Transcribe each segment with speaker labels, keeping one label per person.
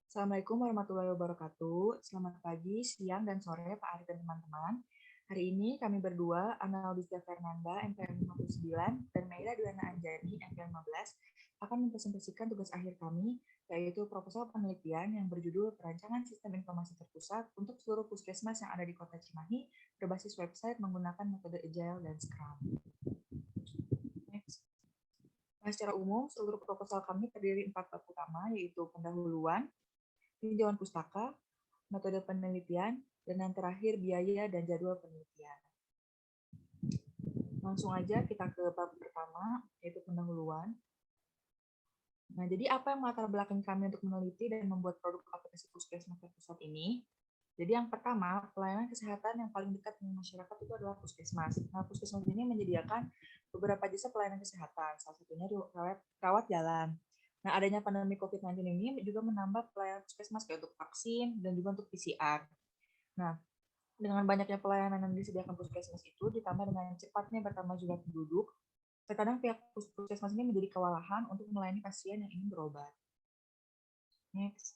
Speaker 1: Assalamualaikum warahmatullahi wabarakatuh. Selamat pagi, siang, dan sore Pak Ari dan teman-teman. Hari ini kami berdua, Ana Audisya Fernanda, MPM 59, dan Maida Duana Anjani, MPM 15, akan mempresentasikan tugas akhir kami, yaitu proposal penelitian yang berjudul Perancangan Sistem Informasi Terpusat untuk seluruh puskesmas yang ada di Kota Cimahi berbasis website menggunakan metode Agile dan Scrum. Next. Nah, secara umum, seluruh proposal kami terdiri 4 bab utama, yaitu pendahuluan, tinjauan pustaka, metode penelitian, dan yang terakhir biaya dan jadwal penelitian. Langsung aja kita ke bab pertama, yaitu pendahuluan. Nah, jadi apa yang melatar belakang kami untuk meneliti dan membuat produk aplikasi Puskesmas Terpusat ini? Jadi yang pertama, pelayanan kesehatan yang paling dekat dengan masyarakat itu adalah puskesmas. Nah, puskesmas ini menyediakan beberapa jasa pelayanan kesehatan, salah satunya rawat jalan. Nah, adanya pandemi COVID-19 ini juga menambah pelayanan puskesmas kayak untuk vaksin dan juga untuk PCR. Nah, dengan banyaknya pelayanan yang disediakan puskesmas itu, ditambah dengan cepatnya bertambah jumlah penduduk, terkadang pihak puskesmas ini menjadi kewalahan untuk melayani pasien yang ingin berobat. Next.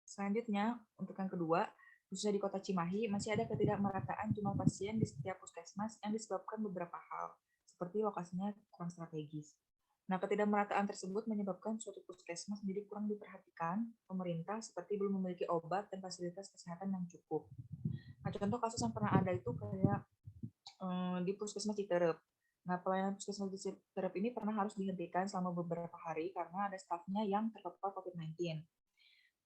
Speaker 1: Selanjutnya, untuk yang kedua, khususnya di Kota Cimahi, masih ada ketidakmerataan jumlah pasien di setiap puskesmas yang disebabkan beberapa hal, seperti lokasinya kurang strategis. Nah, ketidakmerataan tersebut menyebabkan suatu puskesmas menjadi kurang diperhatikan pemerintah seperti belum memiliki obat dan fasilitas kesehatan yang cukup. Nah, contoh kasus yang pernah ada itu kayak di Puskesmas Citerep. Nah, pelayanan Puskesmas Citerep ini pernah harus dihentikan selama beberapa hari karena ada stafnya yang terpapar COVID-19.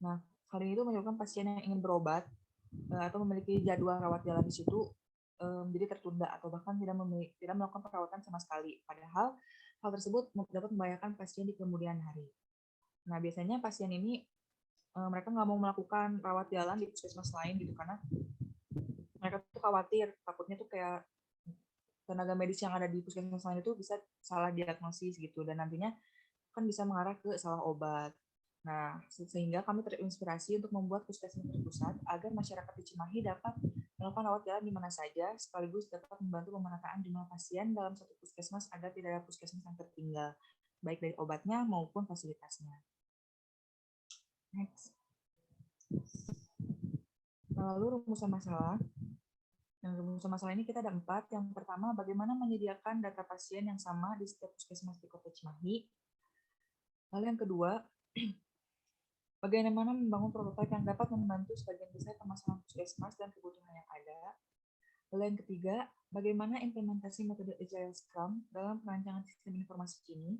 Speaker 1: Nah, hal ini itu menyebabkan pasien yang ingin berobat atau memiliki jadwal rawat jalan di situ menjadi tertunda atau bahkan tidak melakukan perawatan sama sekali. Padahal hal tersebut dapat membahayakan pasien di kemudian hari. Nah, biasanya pasien ini mereka nggak mau melakukan rawat jalan di puskesmas lain gitu karena mereka tuh khawatir takutnya tuh kayak tenaga medis yang ada di puskesmas lain itu bisa salah diagnosis gitu dan nantinya kan bisa mengarah ke salah obat. Nah, sehingga kami terinspirasi untuk membuat puskesmas terpusat agar masyarakat di Cimahi dapat melakukan rawat jalan di mana saja, sekaligus dapat membantu pemerataan jumlah pasien dalam satu puskesmas agar tidak ada puskesmas yang tertinggal, baik dari obatnya maupun fasilitasnya. Next. Lalu rumusan masalah. Yang rumusan masalah ini kita ada 4. Yang pertama, bagaimana menyediakan data pasien yang sama di setiap puskesmas di Kota Cimahi. Lalu yang kedua, bagaimana membangun prototipe yang dapat membantu sebagian besar permasalahan puskesmas dan kebutuhan yang ada. Lalu yang ketiga, bagaimana implementasi metode Agile Scrum dalam perancangan sistem informasi kini.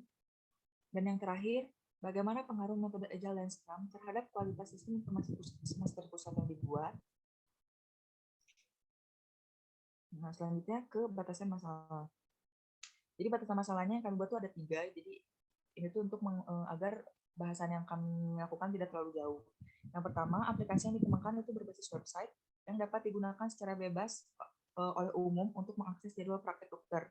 Speaker 1: Dan yang terakhir, bagaimana pengaruh metode Agile dan Scrum terhadap kualitas sistem informasi puskesmas terpusat yang dibuat. Nah, selanjutnya ke batasan masalah. Jadi batasan masalahnya yang kami buat itu ada 3. Jadi ini tuh untuk agar bahasan yang kami lakukan tidak terlalu jauh. Yang pertama, aplikasi yang dikembangkan itu berbasis website yang dapat digunakan secara bebas oleh umum untuk mengakses jadwal praktek dokter.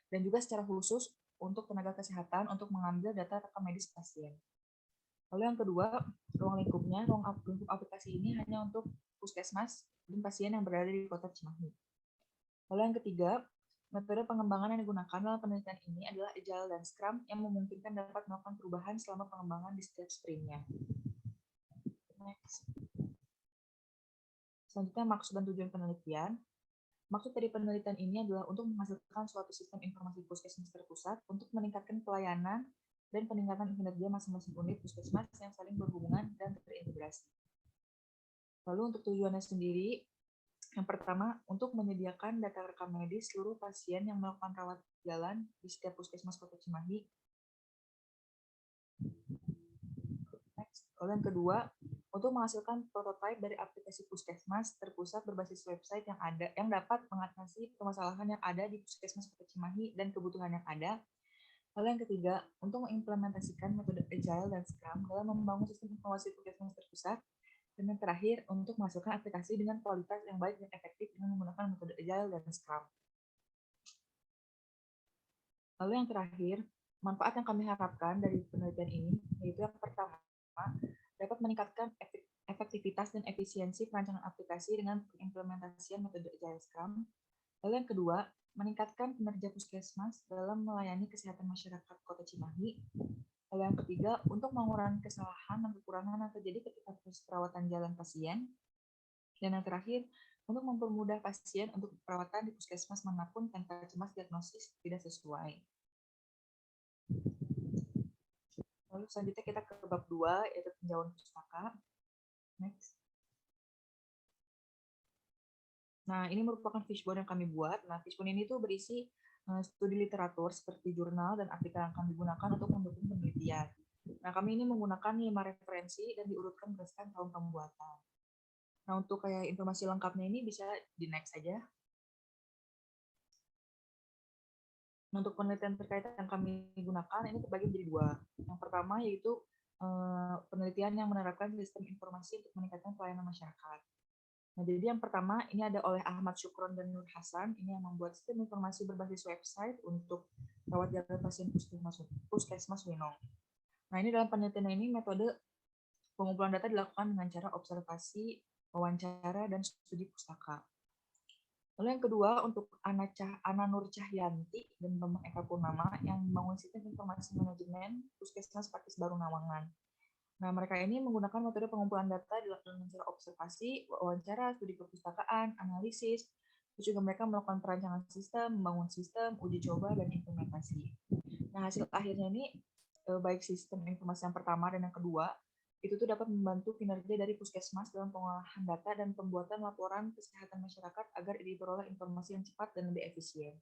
Speaker 1: Dan juga secara khusus untuk tenaga kesehatan untuk mengambil data rekam medis pasien. Lalu yang kedua, ruang lingkupnya, ruang lingkup aplikasi ini hanya untuk puskesmas dan pasien yang berada di Kota Cimahi. Lalu yang ketiga, metode pengembangan yang digunakan dalam penelitian ini adalah Agile dan Scrum yang memungkinkan dapat melakukan perubahan selama pengembangan di setiap sprintnya. Next. Selanjutnya, maksud dan tujuan penelitian. Maksud dari penelitian ini adalah untuk menghasilkan suatu sistem informasi puskesmas terpusat untuk meningkatkan pelayanan dan peningkatan kinerja masing-masing unit puskesmas yang saling berhubungan dan terintegrasi. Lalu untuk tujuannya sendiri, yang pertama, untuk menyediakan data rekam medis seluruh pasien yang melakukan rawat jalan di setiap puskesmas Kota Cimahi. Next. Lalu yang kedua, untuk menghasilkan prototipe dari aplikasi puskesmas terpusat berbasis website yang ada yang dapat mengatasi permasalahan yang ada di puskesmas Kota Cimahi dan kebutuhan yang ada. Lalu yang ketiga, untuk mengimplementasikan metode Agile dan Scrum dalam membangun sistem informasi puskesmas terpusat. Dan yang terakhir, untuk menghasilkan aplikasi dengan kualitas yang baik dan efektif dengan menggunakan metode Agile dan Scrum. Lalu yang terakhir, manfaat yang kami harapkan dari penelitian ini, yaitu yang pertama, dapat meningkatkan efektivitas dan efisiensi perancangan aplikasi dengan pengimplementasian metode Agile Scrum. Lalu yang kedua, meningkatkan kinerja puskesmas dalam melayani kesehatan masyarakat Kota Cimahi. Lalu yang ketiga, untuk mengurangi kesalahan dan kekurangan yang terjadi ketika proses perawatan jalan pasien. Dan yang terakhir, untuk mempermudah pasien untuk perawatan di puskesmas manapun tanpa cemas diagnosis tidak sesuai. Lalu selanjutnya kita ke bab 2, yaitu tinjauan pustaka. Next. Nah, ini merupakan fishbone yang kami buat. Nah, fishbone ini tuh berisi studi literatur seperti jurnal dan artikel yang akan digunakan untuk mendukung penelitian. Nah, kami ini menggunakan 5 referensi dan diurutkan berdasarkan tahun pembuatan. Nah, untuk kayak informasi lengkapnya ini bisa di next aja. Nah, untuk penelitian terkait yang kami gunakan ini terbagi menjadi 2. Yang pertama yaitu penelitian yang menerapkan sistem informasi untuk meningkatkan pelayanan masyarakat. Nah, jadi yang pertama ini ada oleh Ahmad Syukron dan Nur Hasan, ini yang membuat sistem informasi berbasis website untuk rawat jalan pasien puskesmas Winong. Nah, ini dalam penelitian ini metode pengumpulan data dilakukan dengan cara observasi, wawancara, dan studi pustaka. Lalu yang kedua untuk Ana Nur Cahyanti dan Bambang Eka Purnama yang membangun sistem informasi manajemen puskesmas Pakis Baru Nawangan. Nah, mereka ini menggunakan metode pengumpulan data dilakukan dengan cara observasi, wawancara, studi perpustakaan, analisis, terus juga mereka melakukan perancangan sistem, membangun sistem, uji coba, dan implementasi. Nah, hasil akhirnya ini, baik sistem informasi yang pertama dan yang kedua, itu tuh dapat membantu kinerja dari puskesmas dalam pengolahan data dan pembuatan laporan kesehatan masyarakat agar diperoleh informasi yang cepat dan lebih efisien.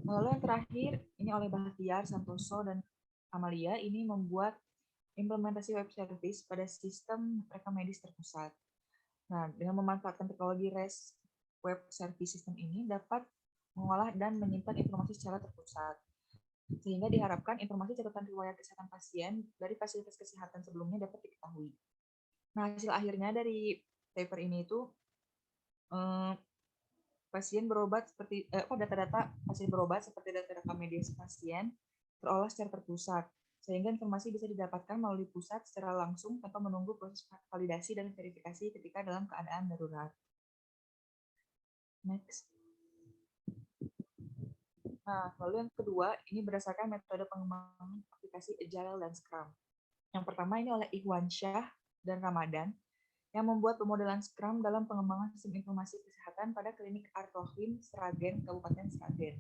Speaker 1: Lalu yang terakhir, ini oleh Bahtiar, Santoso, dan Amalia, ini membuat implementasi web service pada sistem rekam medis terpusat. Nah, dengan memanfaatkan teknologi REST web service system ini dapat mengolah dan menyimpan informasi secara terpusat. Sehingga diharapkan informasi catatan riwayat kesehatan pasien dari fasilitas kesehatan sebelumnya dapat diketahui. Nah, hasil akhirnya dari paper ini itu pasien berobat seperti data-data pasien berobat seperti data rekam medis pasien terolah secara terpusat, sehingga informasi bisa didapatkan melalui pusat secara langsung tanpa menunggu proses validasi dan verifikasi ketika dalam keadaan darurat. Next. Nah, lalu yang kedua, ini berdasarkan metode pengembangan aplikasi Agile dan Scrum. Yang pertama ini oleh Ikhwan Syah dan Ramadan, yang membuat pemodelan Scrum dalam pengembangan sistem informasi kesehatan pada klinik Artohim, Sragen, Kabupaten Sragen.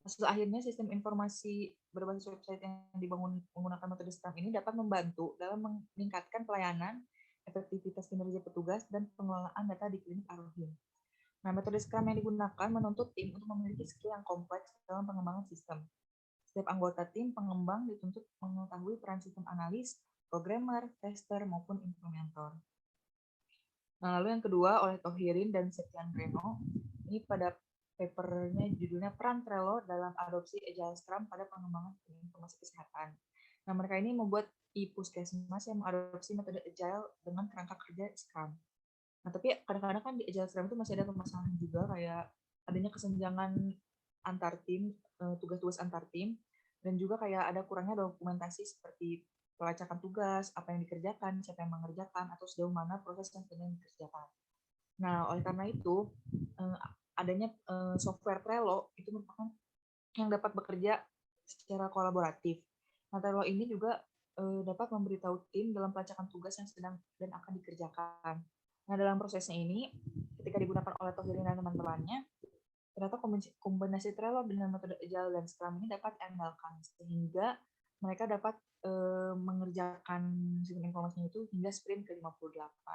Speaker 1: Hasil akhirnya sistem informasi berbasis website yang dibangun menggunakan metode Scrum ini dapat membantu dalam meningkatkan pelayanan, efektivitas kinerja petugas, dan pengelolaan data di klinik Artohim. Nah, metode Scrum yang digunakan menuntut tim untuk memiliki skill yang kompleks dalam pengembangan sistem. Setiap anggota tim pengembang dituntut mengetahui peran sistem analis, programmer, tester, maupun implementator. Nah, lalu yang kedua oleh Tohirin dan Septian Reno, ini pada papernya judulnya Peran Trello dalam Adopsi Agile Scrum pada Pengembangan Informasi Kesehatan. Nah, mereka ini membuat e-puskesmas yang mengadopsi metode Agile dengan kerangka kerja Scrum. Nah, tapi kadang-kadang kan di Agile Scrum itu masih ada permasalahan juga, kayak adanya kesenjangan antar tim, tugas-tugas antar tim, dan juga kayak ada kurangnya dokumentasi seperti pelacakan tugas, apa yang dikerjakan, siapa yang mengerjakan, atau sejauh mana proses yang sedang dikerjakan. Nah, oleh karena itu, adanya software Trello itu merupakan yang dapat bekerja secara kolaboratif. Nah, Trello ini juga dapat memberitahu tim dalam pelacakan tugas yang sedang dan akan dikerjakan. Nah, dalam prosesnya ini, ketika digunakan oleh Tohirin dan teman-temannya, ternyata kombinasi Trello dengan metode Agile dan Scrum ini dapat diandalkan, sehingga mereka dapat mengerjakan sistem informasinya itu hingga sprint ke-58.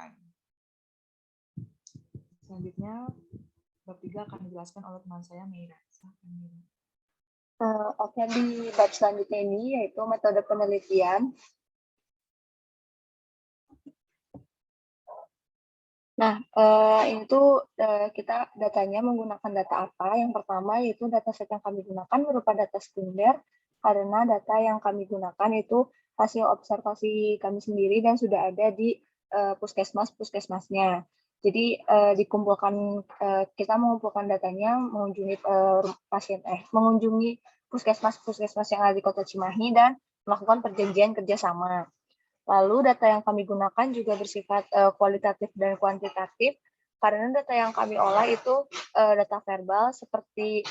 Speaker 1: Selanjutnya, bab 3 akan dijelaskan oleh teman saya, Meira.
Speaker 2: Oke, di bab selanjutnya ini yaitu metode penelitian. Nah, ini tuh kita datanya menggunakan data apa? Yang pertama yaitu dataset yang kami gunakan berupa data sekunder, karena data yang kami gunakan itu hasil observasi kami sendiri dan sudah ada di puskesmasnya. Jadi kita mengumpulkan datanya mengunjungi mengunjungi puskesmas yang ada di Kota Cimahi dan melakukan perjanjian kerjasama. Lalu data yang kami gunakan juga bersifat kualitatif dan kuantitatif, karena data yang kami olah itu data verbal seperti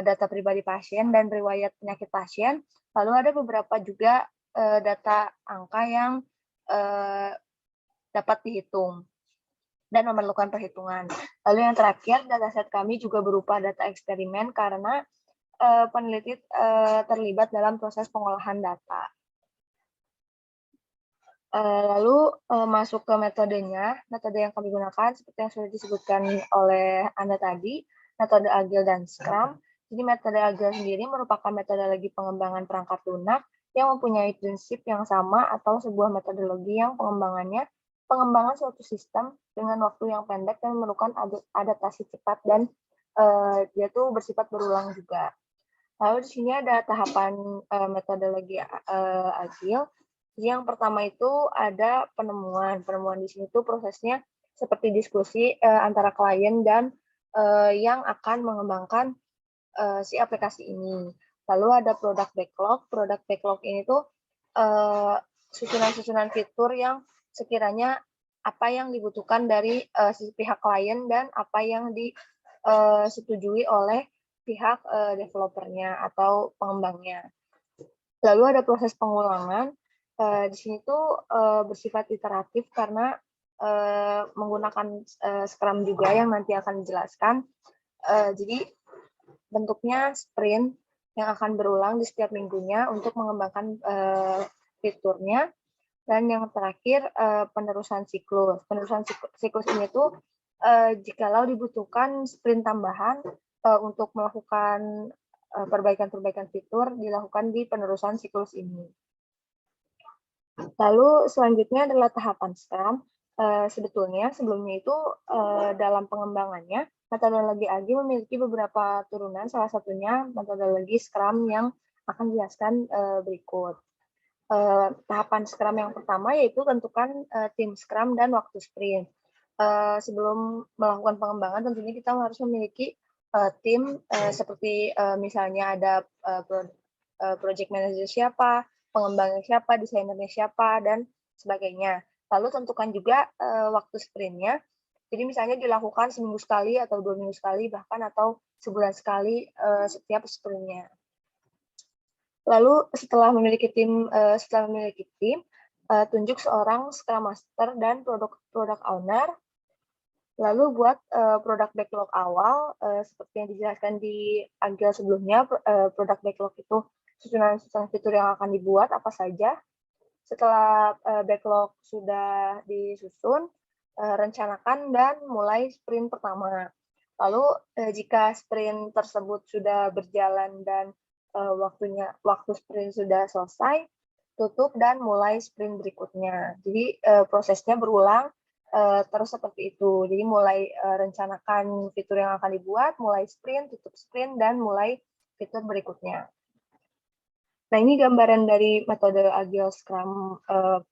Speaker 2: data pribadi pasien dan riwayat penyakit pasien. Lalu ada beberapa juga data angka yang dapat dihitung dan memerlukan perhitungan. Lalu yang terakhir, dataset kami juga berupa data eksperimen karena peneliti terlibat dalam proses pengolahan data. Lalu masuk ke metodenya, metode yang kami gunakan seperti yang sudah disebutkan oleh Anda tadi, metode Agile dan Scrum. Jadi metode Agile sendiri merupakan metodologi pengembangan perangkat lunak yang mempunyai prinsip yang sama atau sebuah metodologi yang pengembangan suatu sistem dengan waktu yang pendek dan memerlukan adaptasi cepat dan dia tuh bersifat berulang juga. Lalu di sini ada tahapan metodologi Agile. Yang pertama itu ada penemuan. Penemuan di sini tuh prosesnya seperti diskusi antara klien dan yang akan mengembangkan si aplikasi ini. Lalu ada product backlog. Product backlog ini tuh susunan-susunan fitur yang sekiranya apa yang dibutuhkan dari sisi pihak klien dan apa yang disetujui oleh pihak developernya atau pengembangnya. Lalu ada proses pengulangan. Di sini tuh bersifat iteratif karena menggunakan Scrum juga yang nanti akan dijelaskan. Jadi bentuknya sprint yang akan berulang di setiap minggunya untuk mengembangkan fiturnya. Dan yang terakhir penerusan siklus. Penerusan siklus ini tuh jikalau dibutuhkan sprint tambahan untuk melakukan perbaikan-perbaikan fitur dilakukan di penerusan siklus ini. Lalu selanjutnya adalah tahapan Scrum. Sebetulnya sebelumnya itu dalam pengembangannya metodologi Agile memiliki beberapa turunan, salah satunya metodologi Scrum yang akan dijelaskan berikut. Tahapan Scrum yang pertama yaitu tentukan tim Scrum dan waktu sprint. Sebelum melakukan pengembangan tentunya kita harus memiliki tim seperti misalnya ada project manager siapa, pengembangnya siapa, desainernya siapa, dan sebagainya. Lalu tentukan juga waktu sprintnya. Jadi misalnya dilakukan seminggu sekali atau 2 minggu sekali bahkan atau sebulan sekali setiap sprintnya. Lalu setelah memiliki tim, tunjuk seorang Scrum Master dan product owner. Lalu buat product backlog awal, seperti yang dijelaskan di Agile sebelumnya, product backlog itu susunan fitur yang akan dibuat apa saja. Setelah backlog sudah disusun, rencanakan dan mulai sprint pertama. Lalu jika sprint tersebut sudah berjalan dan waktu sprint sudah selesai, tutup dan mulai sprint berikutnya. Jadi prosesnya berulang terus seperti itu. Jadi mulai rencanakan fitur yang akan dibuat, mulai sprint, tutup sprint, dan mulai fitur berikutnya. Nah, ini gambaran dari metode Agile Scrum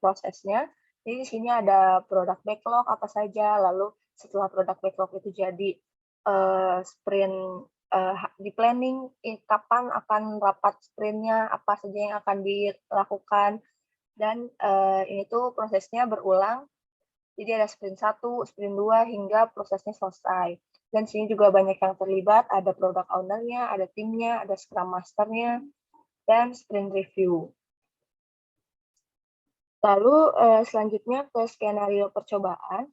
Speaker 2: prosesnya. Jadi di sini ada product backlog apa saja, lalu setelah product backlog itu jadi sprint di planning, kapan akan rapat sprintnya, apa saja yang akan dilakukan, dan ini tuh prosesnya berulang. Jadi ada sprint 1, sprint 2, hingga prosesnya selesai. Dan sini juga banyak yang terlibat, ada product owner-nya, ada timnya, ada Scrum Master-nya, dan sprint review. Lalu selanjutnya ke skenario percobaan.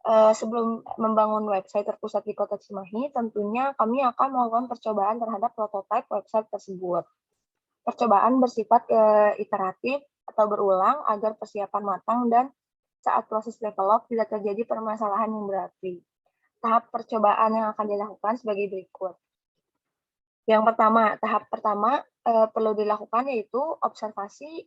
Speaker 2: Sebelum membangun website terpusat di Kota Cimahi, tentunya kami akan melakukan percobaan terhadap prototipe website tersebut. Percobaan bersifat iteratif atau berulang agar persiapan matang dan saat proses develop tidak terjadi permasalahan yang berarti. Tahap percobaan yang akan dilakukan sebagai berikut. Tahap pertama perlu dilakukan yaitu observasi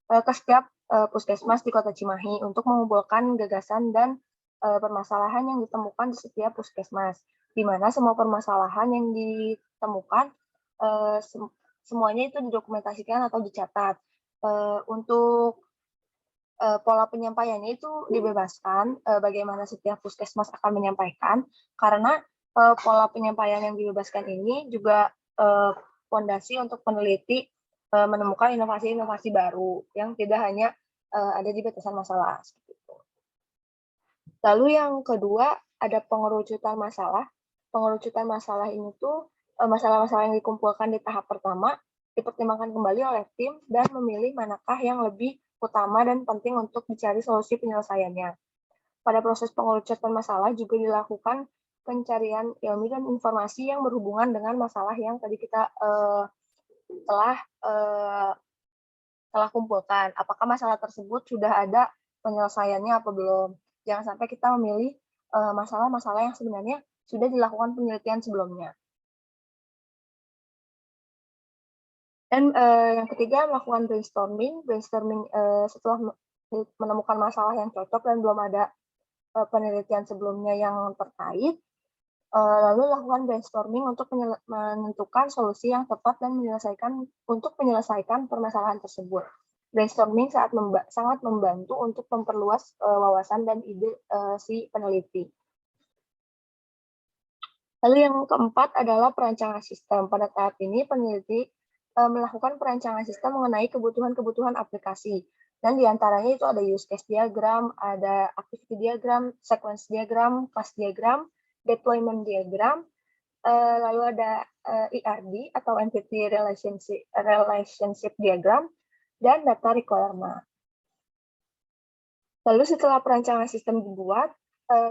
Speaker 2: ke setiap puskesmas di Kota Cimahi untuk mengumpulkan gagasan dan permasalahan yang ditemukan di setiap puskesmas, di mana semua permasalahan yang ditemukan semuanya itu didokumentasikan atau dicatat. Untuk pola penyampaiannya itu dibebaskan bagaimana setiap puskesmas akan menyampaikan, karena pola penyampaian yang dibebaskan ini juga fondasi untuk peneliti menemukan inovasi-inovasi baru yang tidak hanya ada di batasan masalah. Lalu yang kedua ada pengerucutan masalah. Pengerucutan masalah ini tuh masalah-masalah yang dikumpulkan di tahap pertama dipertimbangkan kembali oleh tim dan memilih manakah yang lebih utama dan penting untuk dicari solusi penyelesaiannya. Pada proses pengerucutan masalah juga dilakukan pencarian ilmu dan informasi yang berhubungan dengan masalah yang tadi kita telah kumpulkan. Apakah masalah tersebut sudah ada penyelesaiannya apa belum? Jangan sampai kita memilih masalah-masalah yang sebenarnya sudah dilakukan penelitian sebelumnya. Dan yang ketiga, melakukan brainstorming. Brainstorming setelah menemukan masalah yang cocok dan belum ada penelitian sebelumnya yang terkait, lalu lakukan brainstorming untuk menentukan solusi yang tepat dan menyelesaikan permasalahan tersebut. Brainstorming sangat membantu untuk memperluas wawasan dan ide si peneliti. Lalu yang keempat adalah perancangan sistem. Pada tahap ini peneliti melakukan perancangan sistem mengenai kebutuhan-kebutuhan aplikasi. Dan diantaranya itu ada use case diagram, ada activity diagram, sequence diagram, class diagram, deployment diagram, lalu ada ERD atau entity relationship diagram, dan data requirement. Lalu setelah perancangan sistem dibuat,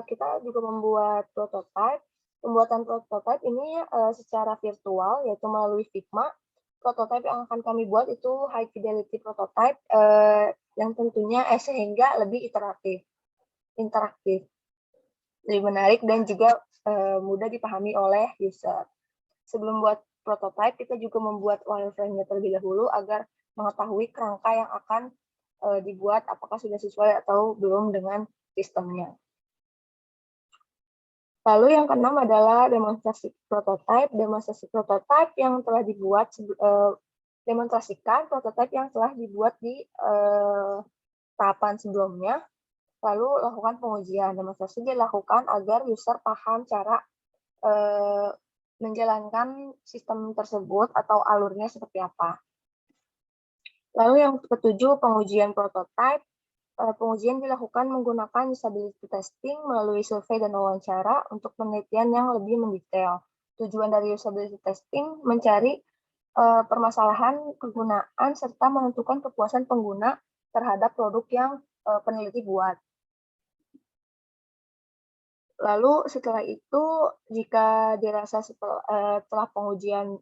Speaker 2: kita juga membuat prototype. Pembuatan prototype ini secara virtual, yaitu melalui Figma. Prototype yang akan kami buat itu high fidelity prototype yang tentunya sehingga lebih interaktif, lebih menarik dan juga mudah dipahami oleh user. Sebelum buat prototype, kita juga membuat wireframe-nya terlebih dahulu agar mengetahui kerangka yang akan dibuat apakah sudah sesuai atau belum dengan sistemnya. Lalu yang keenam adalah demonstrasi prototype. Demonstrasi prototype yang telah dibuat, demonstrasikan prototype yang telah dibuat di tahapan sebelumnya, lalu lakukan pengujian. Demonstrasi dilakukan agar user paham cara menjalankan sistem tersebut atau alurnya seperti apa. Lalu yang ketujuh, pengujian prototype. Pengujian dilakukan menggunakan usability testing melalui survei dan wawancara untuk penelitian yang lebih mendetail. Tujuan dari usability testing mencari permasalahan kegunaan serta menentukan kepuasan pengguna terhadap produk yang peneliti buat. Lalu setelah itu, jika dirasa setelah pengujian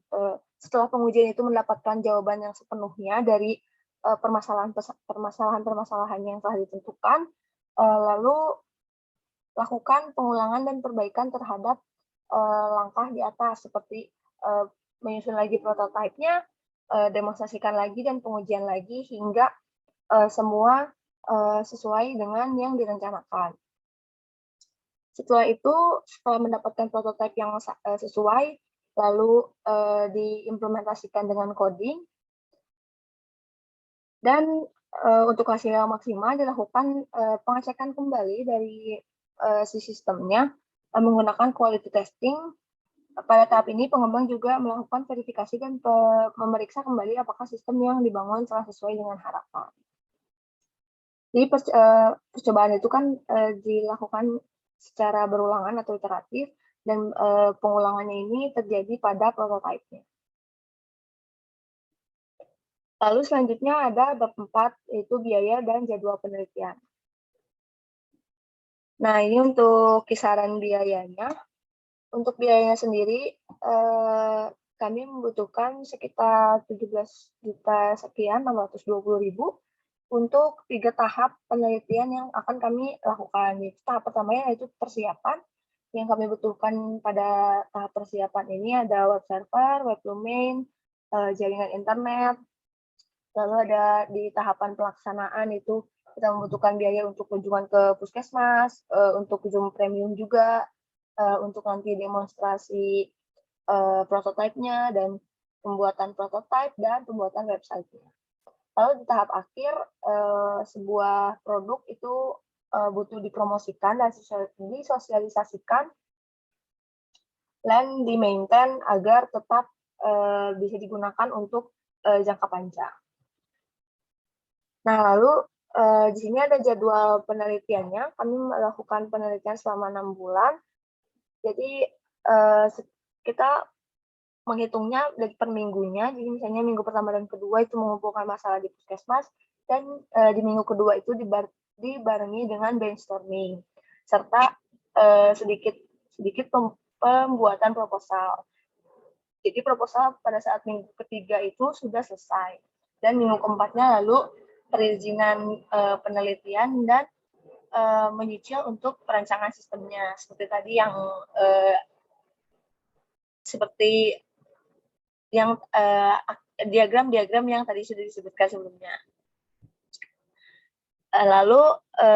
Speaker 2: itu mendapatkan jawaban yang sepenuhnya dari permasalahan yang telah ditentukan, lalu lakukan pengulangan dan perbaikan terhadap langkah di atas, seperti menyusun lagi prototipenya, demonstrasikan lagi dan pengujian lagi hingga semua sesuai dengan yang direncanakan. Setelah itu, setelah mendapatkan prototipe yang sesuai, lalu diimplementasikan dengan coding, dan untuk hasil yang maksimal dilakukan pengecekan kembali dari si sistemnya menggunakan quality testing. Pada tahap ini, pengembang juga melakukan verifikasi dan memeriksa kembali apakah sistem yang dibangun telah sesuai dengan harapan. Jadi percobaan itu kan dilakukan secara berulangan atau iteratif, dan pengulangannya ini terjadi pada prototipenya. Lalu selanjutnya ada bab 4, yaitu biaya dan jadwal penelitian. Nah, ini untuk kisaran biayanya. Untuk biayanya sendiri, kami membutuhkan sekitar 17 juta sekian, 620.000 untuk 3 tahap penelitian yang akan kami lakukan. Tahap pertamanya yaitu persiapan. Yang kami butuhkan pada tahap persiapan ini ada web server, web domain, jaringan internet. Lalu ada di tahapan pelaksanaan itu kita membutuhkan biaya untuk kunjungan ke puskesmas, untuk Zoom premium juga, untuk nanti demonstrasi prototipenya dan pembuatan prototipe dan pembuatan website-nya. Lalu di tahap akhir, sebuah produk itu butuh dipromosikan dan disosialisasikan dan di-maintain agar tetap bisa digunakan untuk jangka panjang. Nah, lalu di sini ada jadwal penelitiannya. Kami melakukan penelitian selama 6 bulan. Jadi kita menghitungnya dari per minggunya. Jadi misalnya minggu pertama dan kedua itu mengumpulkan masalah di puskesmas, dan di minggu kedua itu dibarengi dengan brainstorming serta sedikit pembuatan proposal. Jadi proposal pada saat minggu ketiga itu sudah selesai, dan minggu keempatnya lalu perizinan penelitian dan menyicil untuk perancangan sistemnya seperti tadi yang diagram-diagram yang tadi sudah disebutkan sebelumnya. Lalu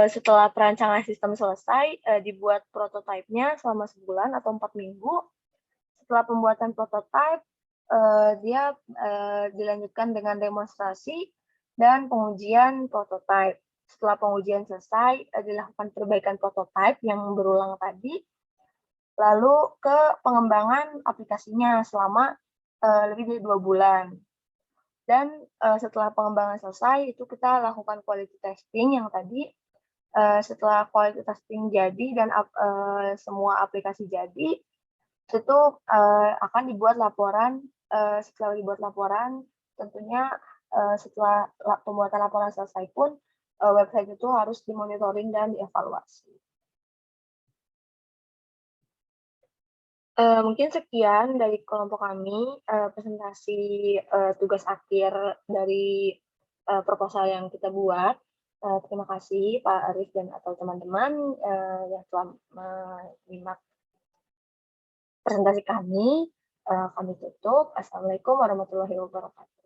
Speaker 2: setelah perancangan sistem selesai, dibuat prototipenya selama sebulan atau 4 minggu. Setelah pembuatan prototipe, dia dilanjutkan dengan demonstrasi dan pengujian prototipe. Setelah pengujian selesai, dilakukan perbaikan prototipe yang berulang tadi, lalu ke pengembangan aplikasinya selama lebih dari 2 bulan. Dan setelah pengembangan selesai, itu kita lakukan quality testing yang tadi. Setelah quality testing jadi dan semua aplikasi jadi, itu akan dibuat laporan. Setelah dibuat laporan, tentunya setelah pembuatan laporan selesai pun, website itu harus dimonitoring dan dievaluasi. Mungkin sekian dari kelompok kami, presentasi tugas akhir dari proposal yang kita buat. Terima kasih Pak Arif dan atau teman-teman yang telah menyimak presentasi kami. Kami tutup. Assalamualaikum warahmatullahi wabarakatuh.